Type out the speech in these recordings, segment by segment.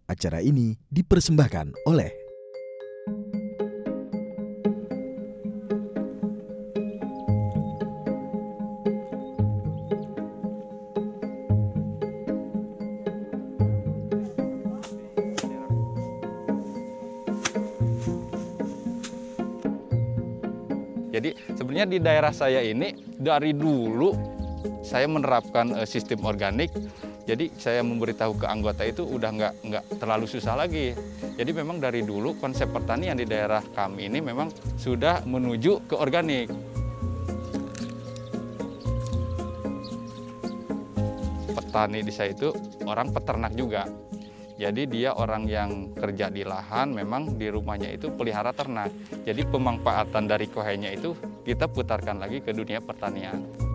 Acara ini dipersembahkan oleh Jadi sebenarnya di daerah saya ini dari dulu saya menerapkan sistem organik. Jadi saya memberitahu ke anggota itu udah nggak terlalu susah lagi. Jadi memang dari dulu konsep pertanian di daerah kami ini memang sudah menuju ke organik. Petani di saya itu orang peternak juga. Jadi dia orang yang kerja di lahan, memang di rumahnya itu pelihara ternak. Jadi pemanfaatan dari kohenya itu kita putarkan lagi ke dunia pertanian.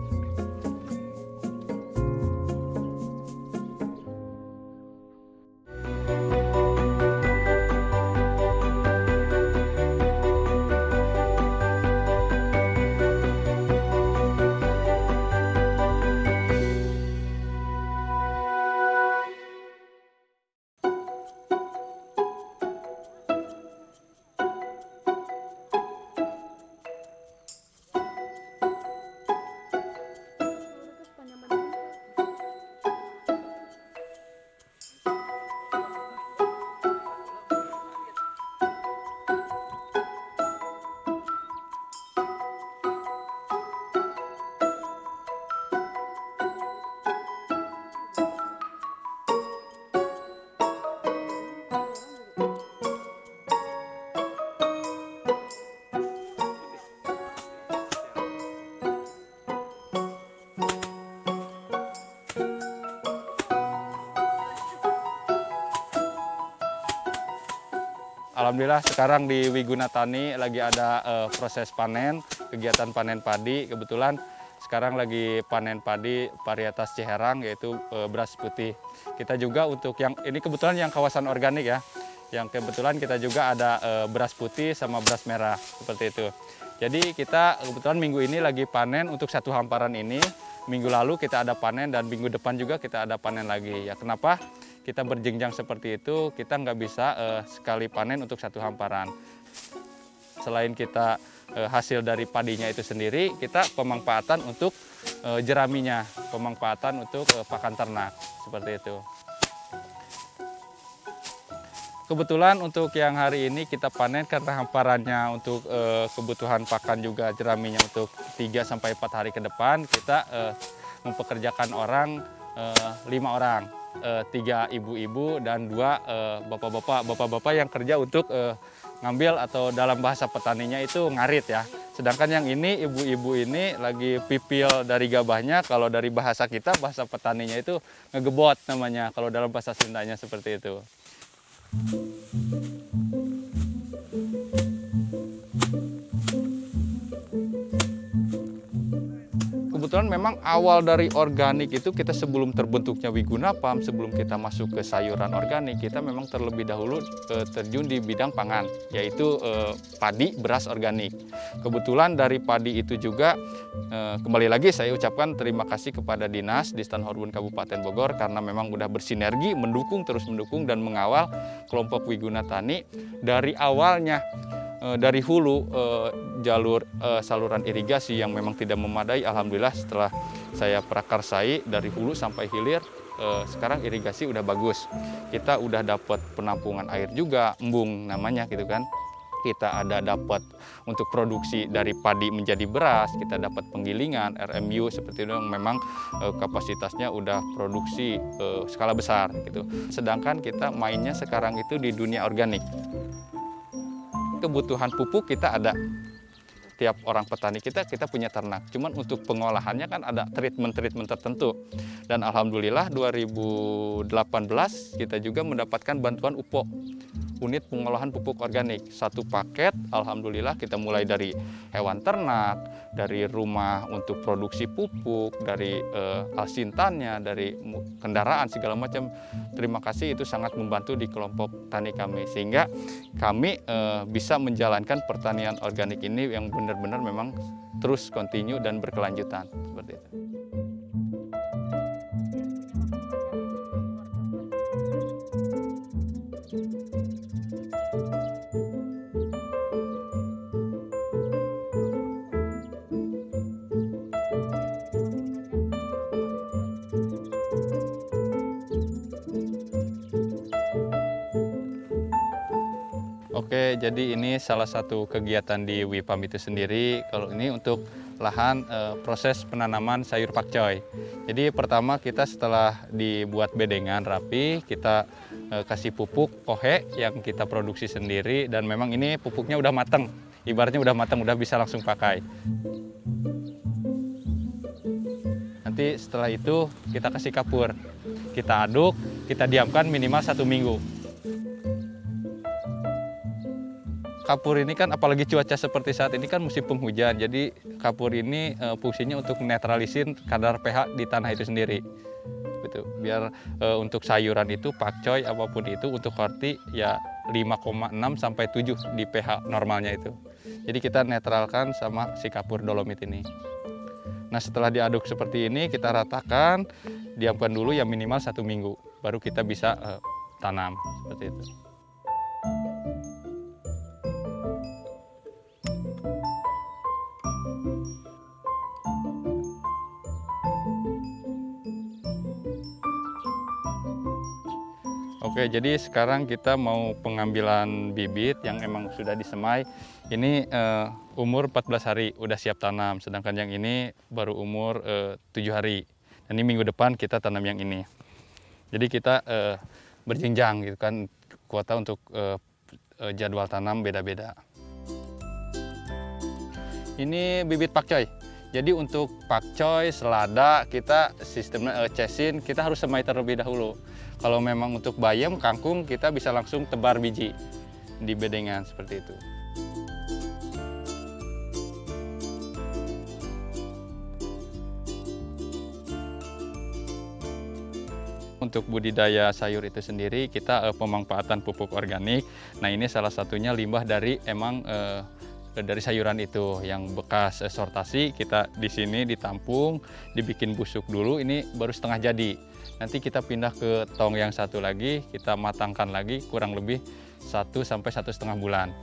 Alhamdulillah sekarang di Wiguna Tani lagi ada proses panen, kegiatan panen padi. Kebetulan sekarang lagi panen padi varietas Ciherang, yaitu beras putih. Kita juga untuk yang ini kebetulan yang kawasan organik ya, yang kebetulan kita juga ada beras putih sama beras merah seperti itu. Jadi kita kebetulan minggu ini lagi panen untuk satu hamparan ini. Minggu lalu kita ada panen dan minggu depan juga kita ada panen lagi. Ya kenapa? Kita berjenjang seperti itu, kita nggak bisa sekali panen untuk satu hamparan. Selain kita hasil dari padinya itu sendiri, kita pemanfaatan untuk jeraminya, pemanfaatan untuk pakan ternak, seperti itu. Kebetulan untuk yang hari ini kita panen karena hamparannya untuk kebutuhan pakan juga jeraminya untuk 3-4 hari ke depan, kita mempekerjakan orang 5 orang. 3 ibu-ibu dan 2 bapak-bapak yang kerja untuk ngambil atau dalam bahasa petaninya itu ngarit ya. Sedangkan yang ini ibu-ibu ini lagi pipil dari gabahnya, kalau dari bahasa kita, bahasa petaninya itu ngegebot namanya, kalau dalam bahasa Sundanya seperti itu. Kebetulan memang awal dari organik itu kita sebelum terbentuknya Wiguna Farm, sebelum kita masuk ke sayuran organik, kita memang terlebih dahulu terjun di bidang pangan, yaitu padi, beras organik. Kebetulan dari padi itu juga, kembali lagi saya ucapkan terima kasih kepada Dinas Distan Horbun Kabupaten Bogor, karena memang udah bersinergi, terus mendukung dan mengawal kelompok Wiguna Tani dari awalnya. Dari hulu jalur saluran irigasi yang memang tidak memadai, alhamdulillah setelah saya prakarsai dari hulu sampai hilir, sekarang irigasi udah bagus. Kita udah dapat penampungan air juga, embung namanya gitu kan. Kita ada dapat untuk produksi dari padi menjadi beras, kita dapat penggilingan, RMU seperti itu yang memang kapasitasnya udah produksi skala besar gitu. Sedangkan kita mainnya sekarang itu di dunia organik. Kebutuhan pupuk kita ada, tiap orang petani kita punya ternak, cuman untuk pengolahannya kan ada treatment tertentu. Dan alhamdulillah 2018 kita juga mendapatkan bantuan UPO, unit pengolahan pupuk organik, 1 paket. Alhamdulillah kita mulai dari hewan ternak, dari rumah untuk produksi pupuk, dari alsintannya, dari kendaraan segala macam. Terima kasih, itu sangat membantu di kelompok tani kami, sehingga kami bisa menjalankan pertanian organik ini yang benar-benar memang terus kontinu dan berkelanjutan seperti itu. Oke, jadi ini salah satu kegiatan di WIPAM itu sendiri. Kalau ini untuk lahan proses penanaman sayur pakcoy. Jadi pertama kita setelah dibuat bedengan rapi, kita kasih pupuk pohe yang kita produksi sendiri, dan memang ini pupuknya udah matang. Ibaratnya udah matang, udah bisa langsung pakai. Nanti setelah itu kita kasih kapur. Kita aduk, kita diamkan minimal 1 minggu. Kapur ini kan apalagi cuaca seperti saat ini kan musim penghujan, jadi kapur ini fungsinya untuk menetralisir kadar pH di tanah itu sendiri. Gitu. Biar untuk sayuran itu pakcoy apapun itu untuk horti ya 5,6 sampai 7 di pH normalnya itu. Jadi kita netralkan sama si kapur dolomit ini. Nah, setelah diaduk seperti ini kita ratakan, diamkan dulu ya minimal 1 minggu, baru kita bisa tanam seperti itu. Oke, jadi sekarang kita mau pengambilan bibit yang emang sudah disemai. Ini umur 14 hari udah siap tanam, sedangkan yang ini baru umur 7 hari. Dan ini minggu depan kita tanam yang ini. Jadi kita berjenjang gitu kan, kuota untuk jadwal tanam beda-beda. Ini bibit pakcoy. Jadi untuk pakcoy, selada, kita sistemnya cesin, kita harus semai terlebih dahulu. Kalau memang untuk bayam, kangkung, kita bisa langsung tebar biji di bedengan seperti itu. Untuk budidaya sayur itu sendiri, kita pemanfaatan pupuk organik. Nah, ini salah satunya limbah dari dari sayuran itu yang bekas sortasi, kita di sini ditampung, dibikin busuk dulu, ini baru setengah jadi. Nanti kita pindah ke tong yang satu lagi, kita matangkan lagi kurang lebih 1 sampai 1,5 bulan.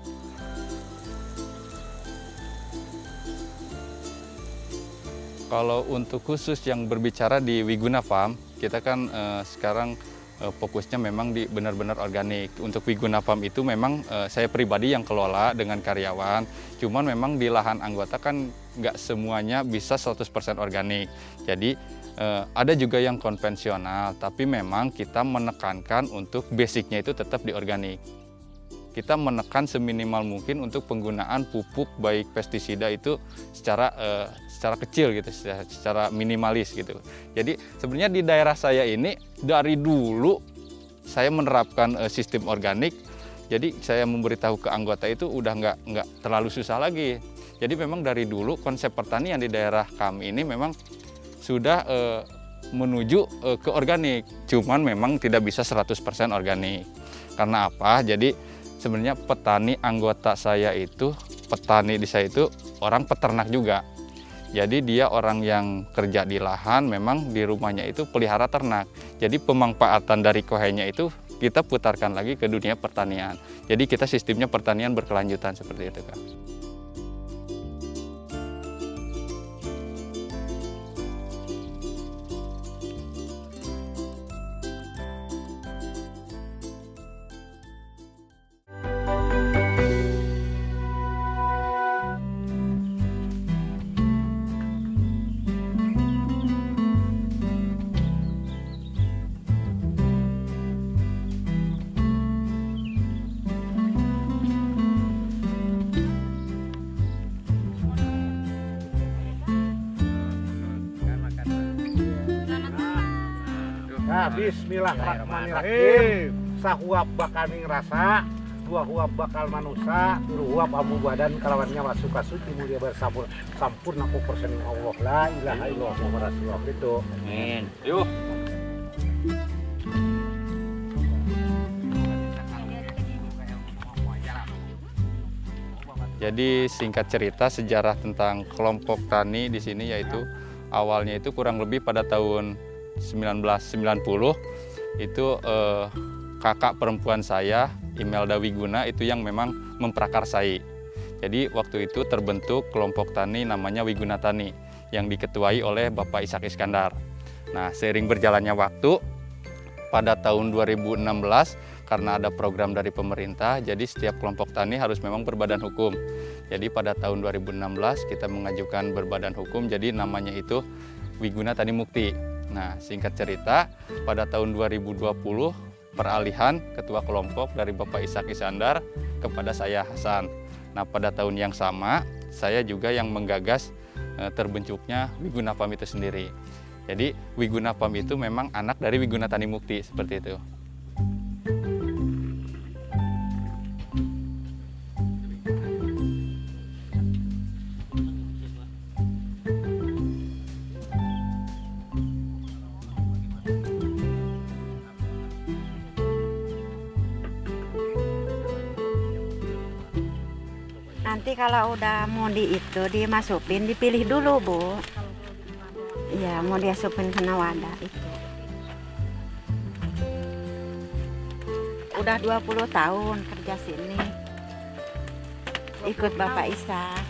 Kalau untuk khusus yang berbicara di Wiguna Farm, kita kan sekarang fokusnya memang di benar-benar organik. Untuk Wiguna Farm itu memang saya pribadi yang kelola dengan karyawan. Cuman memang di lahan anggota kan nggak semuanya bisa 100% organik. Jadi ada juga yang konvensional, tapi memang kita menekankan untuk basicnya itu tetap di organik. Kita menekan seminimal mungkin untuk penggunaan pupuk baik pestisida itu secara kecil gitu, secara minimalis gitu. Jadi sebenarnya di daerah saya ini dari dulu saya menerapkan sistem organik. Jadi saya memberitahu ke anggota itu udah nggak terlalu susah lagi. Jadi memang dari dulu konsep pertanian di daerah kami ini memang sudah menuju ke organik. Cuman memang tidak bisa 100% organik. Karena apa? Jadi sebenarnya petani anggota saya itu, petani di saya itu orang peternak juga. Jadi dia orang yang kerja di lahan, memang di rumahnya itu pelihara ternak. Jadi pemanfaatan dari kohenya itu kita putarkan lagi ke dunia pertanian. Jadi kita sistemnya pertanian berkelanjutan seperti itu, Kak. Nah, bismillahirrahmanirrahim. Sahuap bakal ning rasa, 2 huap bakal manusia, 3 huap amu badan kalawannya masuk ka suci mulia bersabur sampurna ku persen Allah la ilaha illallah Muhammad Rasulullah itu. Amin. Yuk. Jadi singkat cerita sejarah tentang kelompok tani di sini yaitu awalnya itu kurang lebih pada tahun 1990 itu kakak perempuan saya, Imelda Wiguna, itu yang memang memprakarsai. Jadi waktu itu terbentuk kelompok tani namanya Wiguna Tani yang diketuai oleh Bapak Ishak Iskandar. Nah, seiring berjalannya waktu, pada tahun 2016 karena ada program dari pemerintah, jadi setiap kelompok tani harus memang berbadan hukum. Jadi pada tahun 2016 kita mengajukan berbadan hukum, jadi namanya itu Wiguna Tani Mukti. Nah, singkat cerita, pada tahun 2020 peralihan ketua kelompok dari Bapak Ishak Iskandar kepada saya Hasan. Nah, pada tahun yang sama saya juga yang menggagas terbentuknya Wiguna PAM itu sendiri. Jadi Wiguna PAM itu memang anak dari Wiguna Tani Mukti, seperti itu. Nanti kalau udah mau dimasukin, dipilih dulu, Bu. Iya, mau dimasukin ke wadah itu. Udah 20 tahun kerja sini. Ikut Bapak Ishak.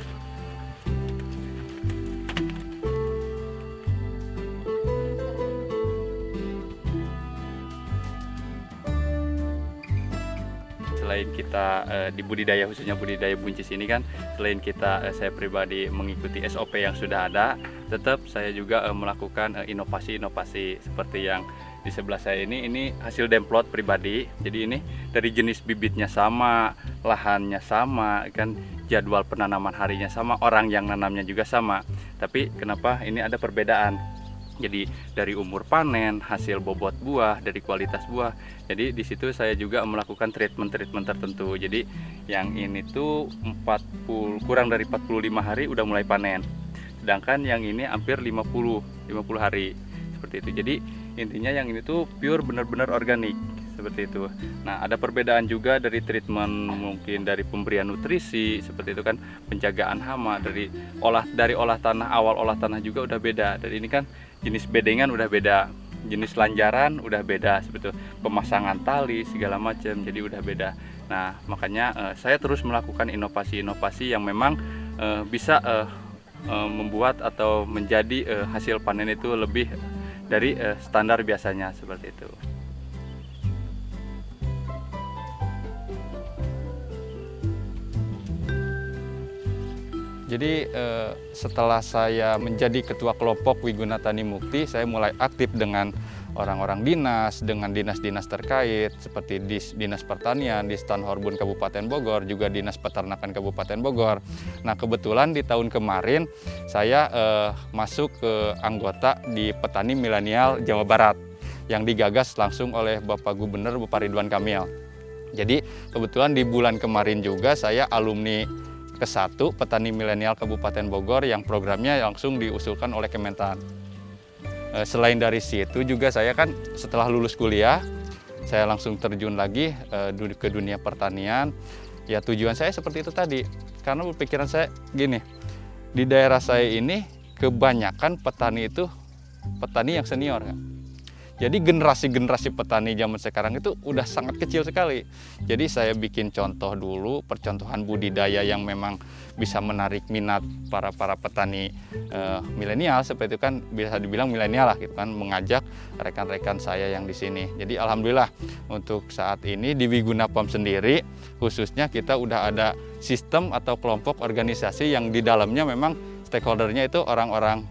Selain kita di budidaya, khususnya budidaya buncis ini kan, selain kita saya pribadi mengikuti SOP yang sudah ada, tetap saya juga melakukan inovasi-inovasi seperti yang di sebelah saya ini hasil demplot pribadi. Jadi ini dari jenis bibitnya sama, lahannya sama, kan jadwal penanaman harinya sama, orang yang nanamnya juga sama. Tapi kenapa ini ada perbedaan? Jadi dari umur panen, hasil bobot buah, dari kualitas buah. Jadi di situ saya juga melakukan treatment tertentu. Jadi yang ini tuh kurang dari 45 hari udah mulai panen. Sedangkan yang ini hampir 50 hari. Seperti itu. Jadi intinya yang ini tuh pure benar-benar organik. Seperti itu. Nah, ada perbedaan juga dari treatment, mungkin dari pemberian nutrisi, seperti itu kan, penjagaan hama, dari olah tanah, awal olah tanah juga udah beda. Dari ini kan jenis bedengan udah beda, jenis lanjaran udah beda, seperti itu. Pemasangan tali segala macam jadi udah beda. Nah, makanya saya terus melakukan inovasi-inovasi yang memang bisa membuat atau menjadi hasil panen itu lebih dari standar biasanya, seperti itu. Jadi setelah saya menjadi ketua kelompok Wiguna Tani Mukti, saya mulai aktif dengan orang-orang dinas, dengan dinas-dinas terkait seperti Dinas Pertanian, di Horbun Kabupaten Bogor, juga Dinas Peternakan Kabupaten Bogor. Nah, kebetulan di tahun kemarin saya masuk ke anggota di Petani Milenial Jawa Barat yang digagas langsung oleh Bapak Gubernur Bapak Ridwan Kamil. Jadi kebetulan di bulan kemarin juga saya alumni ke-1 Petani Milenial Kabupaten Bogor yang programnya langsung diusulkan oleh Kementan. Selain dari situ juga saya kan setelah lulus kuliah, saya langsung terjun lagi ke dunia pertanian. Ya tujuan saya seperti itu tadi, karena pikiran saya gini, di daerah saya ini kebanyakan petani itu petani yang senior kan. Jadi generasi petani zaman sekarang itu udah sangat kecil sekali. Jadi saya bikin contoh dulu, percontohan budidaya yang memang bisa menarik minat para petani milenial, seperti itu kan, bisa dibilang milenial lah gitu kan, mengajak rekan-rekan saya yang di sini. Jadi alhamdulillah untuk saat ini di Wiguna PAM sendiri khususnya kita udah ada sistem atau kelompok organisasi yang di dalamnya memang stakeholdernya itu orang-orang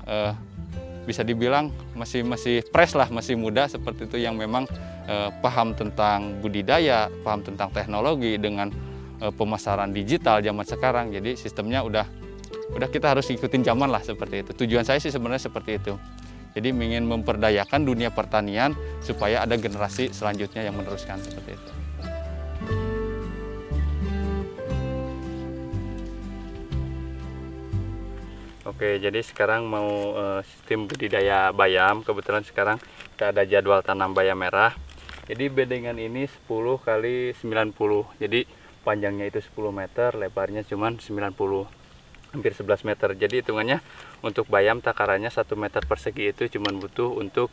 bisa dibilang masih fresh lah, masih muda seperti itu, yang memang paham tentang budidaya, paham tentang teknologi dengan pemasaran digital zaman sekarang. Jadi sistemnya udah kita harus ikutin zaman lah, seperti itu. Tujuan saya sih sebenarnya seperti itu. Jadi ingin memperdayakan dunia pertanian supaya ada generasi selanjutnya yang meneruskan, seperti itu. Oke, jadi sekarang mau sistem budidaya bayam. Kebetulan sekarang kita ada jadwal tanam bayam merah. Jadi bedengan ini 10 kali 90. Jadi panjangnya itu 10 meter, lebarnya cuma 90. Hampir 11 meter. Jadi hitungannya untuk bayam takarannya 1 meter persegi itu cuma butuh untuk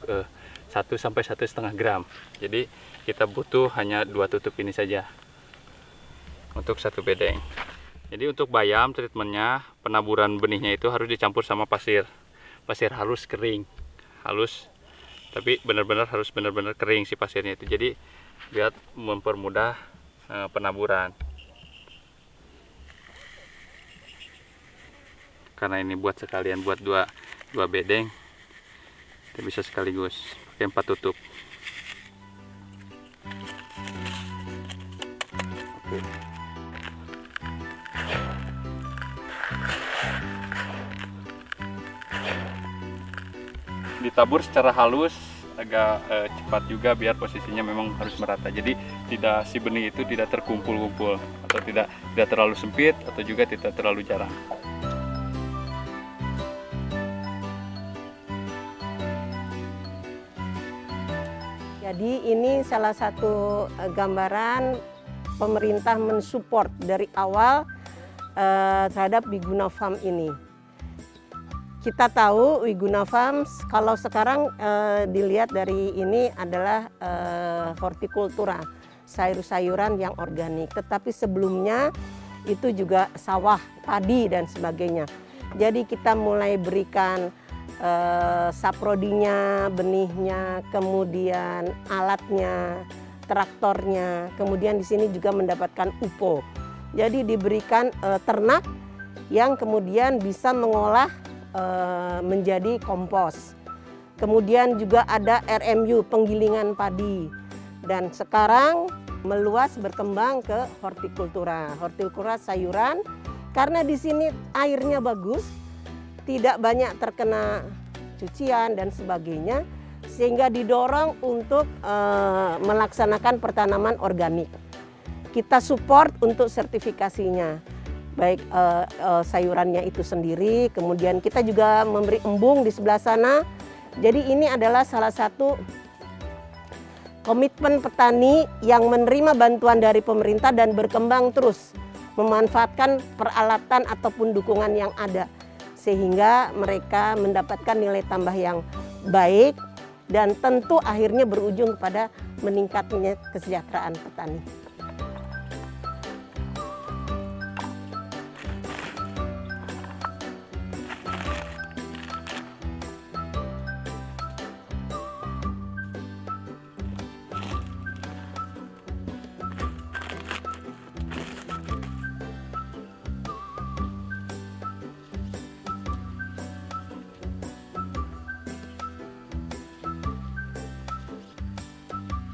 1 sampai 1,5 gram. Jadi kita butuh hanya 2 tutup ini saja untuk 1 bedeng. Jadi untuk bayam treatmentnya, penaburan benihnya itu harus dicampur sama pasir halus kering, halus, tapi benar-benar harus benar-benar kering si pasirnya itu. Jadi biar mempermudah penaburan. Karena ini buat sekalian buat dua bedeng, kita bisa sekaligus pakai 4 tutup. Oke. Ditabur secara halus, agak cepat juga biar posisinya memang harus merata. Jadi tidak si benih itu tidak terkumpul-kumpul atau tidak terlalu sempit atau juga tidak terlalu jarang. Jadi ini salah satu gambaran pemerintah mensupport dari awal terhadap Wiguna Farm ini. Kita tahu Wiguna Farm kalau sekarang dilihat dari ini adalah hortikultura, sayur-sayuran yang organik. Tetapi sebelumnya itu juga sawah, padi dan sebagainya. Jadi kita mulai berikan saprodinya, benihnya, kemudian alatnya, traktornya, kemudian di sini juga mendapatkan UPO. Jadi diberikan ternak yang kemudian bisa mengolah menjadi kompos. Kemudian juga ada RMU, penggilingan padi. Dan sekarang meluas berkembang ke hortikultura sayuran, karena di sini airnya bagus, tidak banyak terkena cucian dan sebagainya, sehingga didorong untuk melaksanakan pertanaman organik. Kita support untuk sertifikasinya, baik sayurannya itu sendiri, kemudian kita juga memberi embung di sebelah sana. Jadi ini adalah salah satu komitmen petani yang menerima bantuan dari pemerintah dan berkembang terus memanfaatkan peralatan ataupun dukungan yang ada, sehingga mereka mendapatkan nilai tambah yang baik dan tentu akhirnya berujung kepada meningkatnya kesejahteraan petani.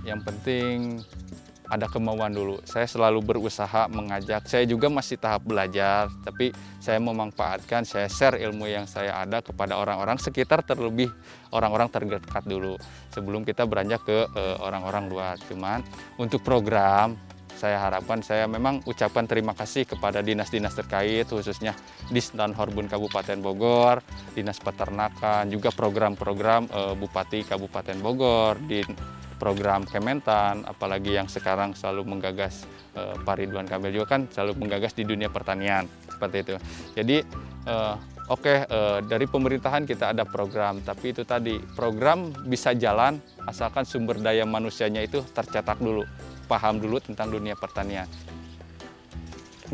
Yang penting ada kemauan dulu. Saya selalu berusaha mengajak. Saya juga masih tahap belajar, tapi saya memanfaatkan, saya share ilmu yang saya ada kepada orang-orang sekitar, terlebih orang-orang terdekat dulu sebelum kita beranjak ke orang-orang luar. Cuman untuk program, saya harapkan, saya memang ucapkan terima kasih kepada dinas-dinas terkait, khususnya Disdan Horbun Kabupaten Bogor, Dinas Peternakan, juga program-program Bupati Kabupaten Bogor, di program Kementan, apalagi yang sekarang selalu menggagas, Pak Ridwan Kamil juga kan selalu menggagas di dunia pertanian, seperti itu. Jadi dari pemerintahan kita ada program, tapi itu tadi, program bisa jalan asalkan sumber daya manusianya itu tercetak dulu, paham dulu tentang dunia pertanian.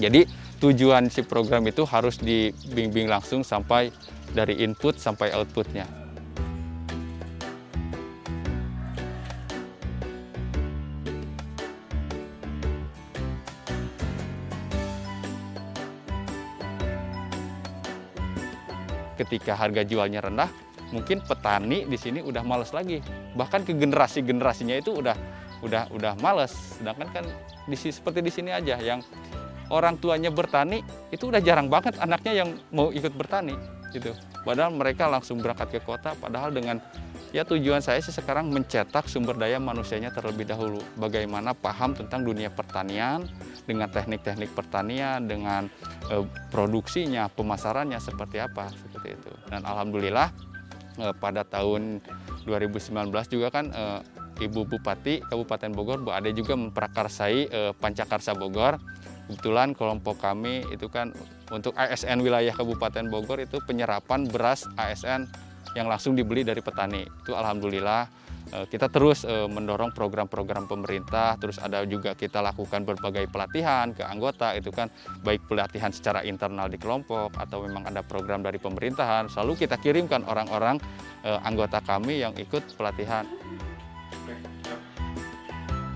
Jadi tujuan si program itu harus dibimbing langsung sampai dari input sampai outputnya. Ketika harga jualnya rendah, mungkin petani di sini udah males lagi. Bahkan ke generasinya itu udah males. Sedangkan kan seperti di sini aja, yang orang tuanya bertani itu udah jarang banget anaknya yang mau ikut bertani gitu. Padahal mereka langsung berangkat ke kota. Padahal dengan tujuan saya sih sekarang mencetak sumber daya manusianya terlebih dahulu. Bagaimana paham tentang dunia pertanian, dengan teknik-teknik pertanian, dengan produksinya, pemasarannya seperti apa, seperti itu. Dan alhamdulillah pada tahun 2019 juga kan Ibu Bupati Kabupaten Bogor, Bu Ade, juga memprakarsai Pancakarsa Bogor. Kebetulan kelompok kami itu kan untuk ASN wilayah Kabupaten Bogor itu penyerapan beras ASN yang langsung dibeli dari petani. Itu alhamdulillah kita terus mendorong program-program pemerintah, terus ada juga kita lakukan berbagai pelatihan ke anggota, itu kan baik pelatihan secara internal di kelompok atau memang ada program dari pemerintahan, selalu kita kirimkan orang-orang anggota kami yang ikut pelatihan.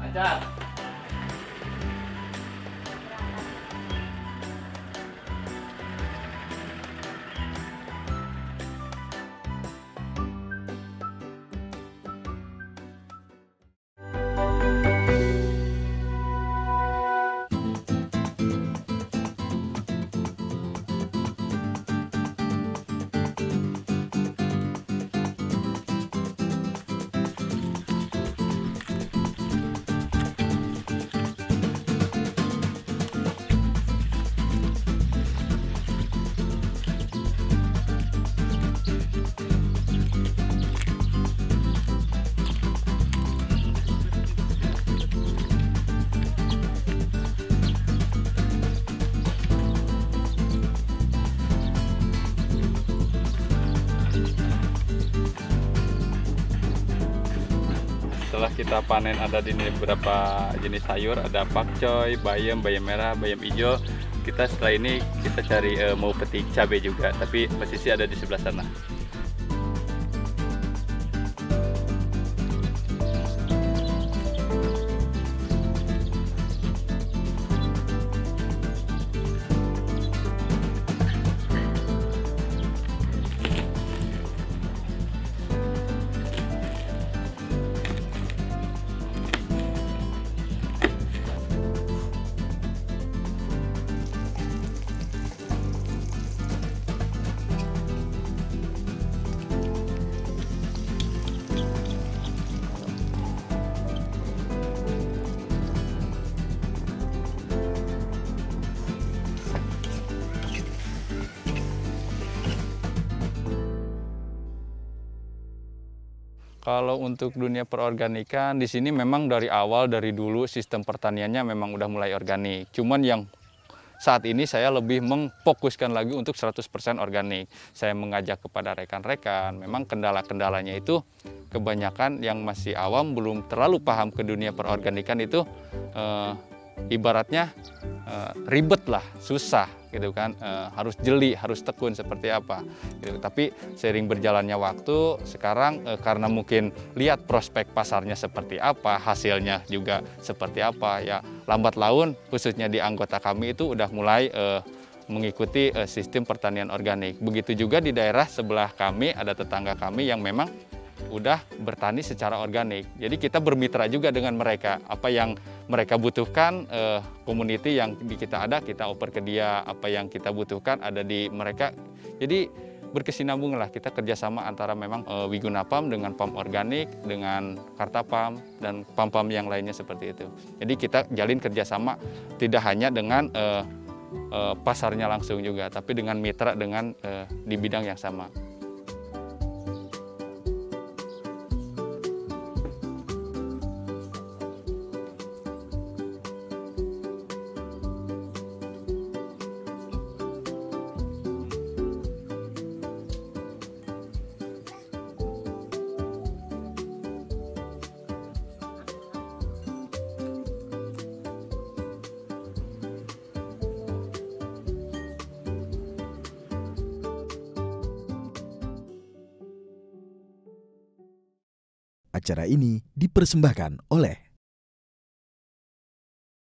Ajar. Setelah kita panen ada di beberapa jenis sayur, ada pakcoy, bayam, bayam merah, bayam hijau. Kita setelah ini kita cari mau petik cabai juga, tapi posisi ada di sebelah sana. Kalau untuk dunia perorganikan, di sini memang dari awal, dari dulu sistem pertaniannya memang udah mulai organik. Cuman yang saat ini saya lebih memfokuskan lagi untuk 100% organik. Saya mengajak kepada rekan-rekan, memang kendala-kendalanya itu kebanyakan yang masih awam, belum terlalu paham ke dunia perorganikan itu ibaratnya ribet lah, susah gitu kan, harus jeli, harus tekun seperti apa gitu. Tapi seiring berjalannya waktu sekarang karena mungkin lihat prospek pasarnya seperti apa, hasilnya juga seperti apa, ya lambat laun khususnya di anggota kami itu udah mulai mengikuti sistem pertanian organik. Begitu juga di daerah sebelah kami ada tetangga kami yang memang udah bertani secara organik. Jadi kita bermitra juga dengan mereka. Apa yang mereka butuhkan, community yang di kita ada, kita oper ke dia. Apa yang kita butuhkan ada di mereka. Jadi berkesinambung lah, kita kerjasama antara memang Wigunapam dengan PAM Organik, dengan Kartapam, dan PAM-PAM yang lainnya seperti itu. Jadi kita jalin kerjasama tidak hanya dengan pasarnya langsung juga, tapi dengan mitra dengan di bidang yang sama. Acara ini dipersembahkan oleh